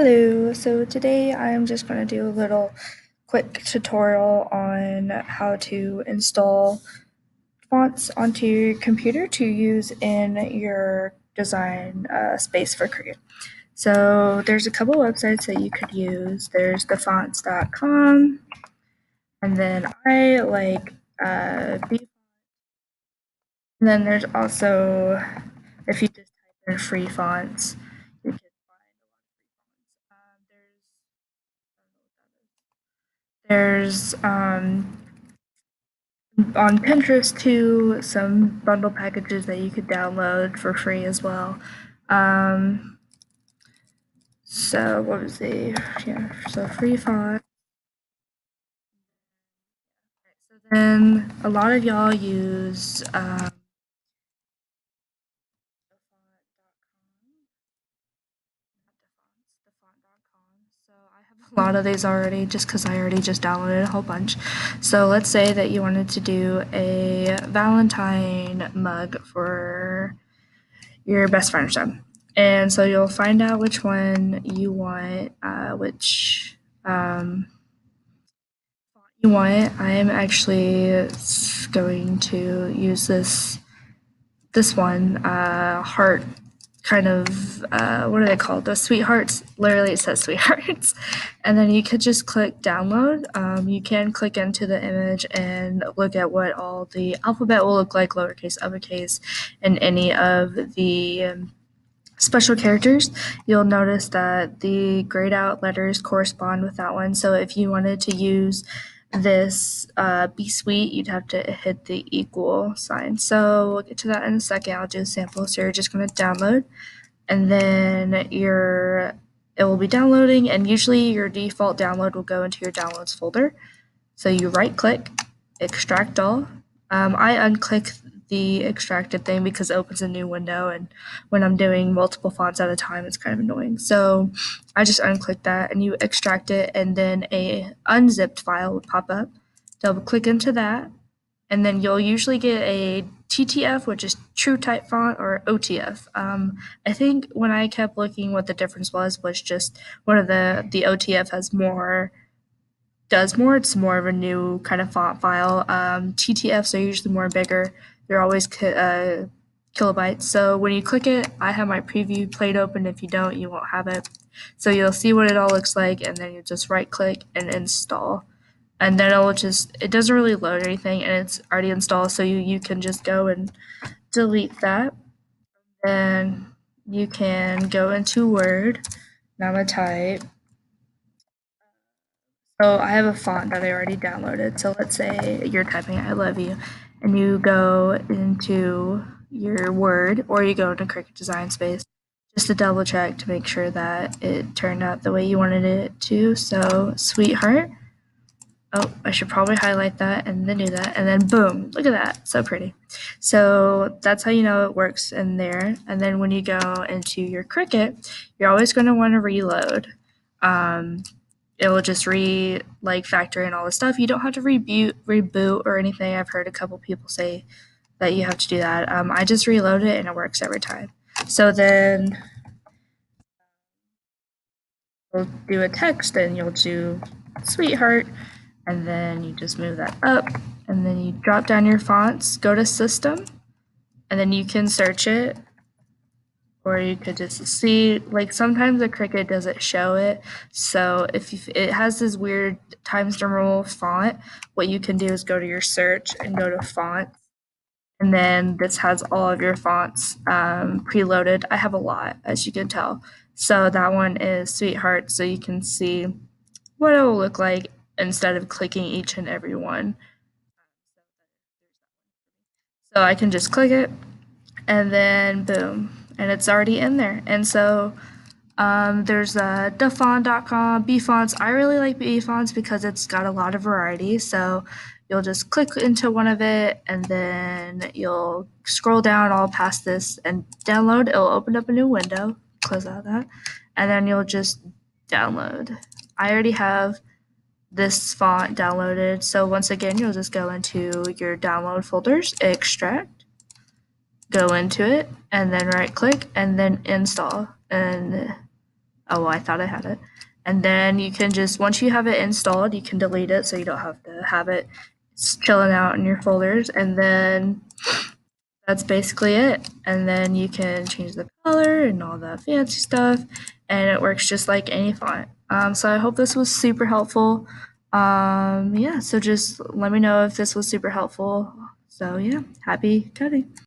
Hello, so today I'm just going to do a little quick tutorial on how to install fonts onto your computer to use in your design space for Ccricut. So there's a couple websites that you could use. There's thefonts.com, and then I like and then there's also, if you just type in free fonts, you can find a lot of free fonts. There's on Pinterest too some bundle packages that you could download for free as well. So what was the so free font. So then a lot of y'all use so I have a lot of these already just because I already just downloaded a whole bunch. So let's say that you wanted to do a Valentine mug for your best friend or something. And so you'll find out which one you want, which you want. I am actually going to use this one heart kind of what are they called? The sweethearts. Literally, it says sweethearts. And then you could just click download. You can click into the image and look at what all the alphabet will look like, lowercase, uppercase, and any of the special characters. You'll notice that the grayed out letters correspond with that one. So if you wanted to use this be sweet, you'd have to hit the equal sign. So we'll get to that in a second. I'll do a sample. So you're just going to download, and then it will be downloading, and usually your default download will go into your downloads folder. So you right click, extract all. I unclick the extracted thing because it opens a new window, and when I'm doing multiple fonts at a time, it's kind of annoying. So I just unclick that and you extract it, and then a unzipped file would pop up. Double click into that, and then you'll usually get a TTF, which is true type font, or OTF. I think when I kept looking, what the difference was just one of the OTF has more does more. It's more of a new kind of font file. TTFs are usually more bigger. They're always kilobytes. So when you click it, I have my preview played open. If you don't, you won't have it. So you'll see what it all looks like, and then you just right click and install. And then it doesn't really load anything, and it's already installed. So you can just go and delete that. And you can go into Word. Now I'm going to type. So I have a font that I already downloaded. So let's say you're typing I love you, and you go into your Word, or you go into Ccricut Design Space just to double check to make sure that it turned out the way you wanted it to. So sweetheart. Oh, I should probably highlight that and then do that, and then boom, look at that, so pretty. So that's how you know it works in there. And then when you go into your Ccricut, you're always going to want to reload. It will just factor in all the stuff. You don't have to reboot or anything. I've heard a couple people say that you have to do that. I just reload it and it works every time. So then you'll do a text and you'll do sweetheart, and then you just move that up, and then you drop down your fonts, go to system, and then you can search it. Or you could just see, like sometimes the Ccricut doesn't show it. So if it has this weird Times New Roman font, what you can do is go to your search and go to fonts. And then this has all of your fonts preloaded. I have a lot, as you can tell. So that one is Sweetheart, so you can see what it will look like instead of clicking each and every one. So I can just click it, and then boom, and it's already in there. And so there's defont.com, bfonts. I really like bfonts because it's got a lot of variety. So you'll just click into one of it, and then you'll scroll down all past this and download. It'll open up a new window. Close out that, and then you'll just download. I already have this font downloaded. So once again, you'll just go into your download folders, extract, go into it, and then right click, and then install. And Oh, well, I thought I had it. And then you can just, once you have it installed, you can delete it so you don't have to have it chilling out in your folders. And then that's basically it. And then you can change the color and all that fancy stuff. And it works just like any font. So I hope this was super helpful. Yeah, so just let me know if this was super helpful. So yeah, happy coding.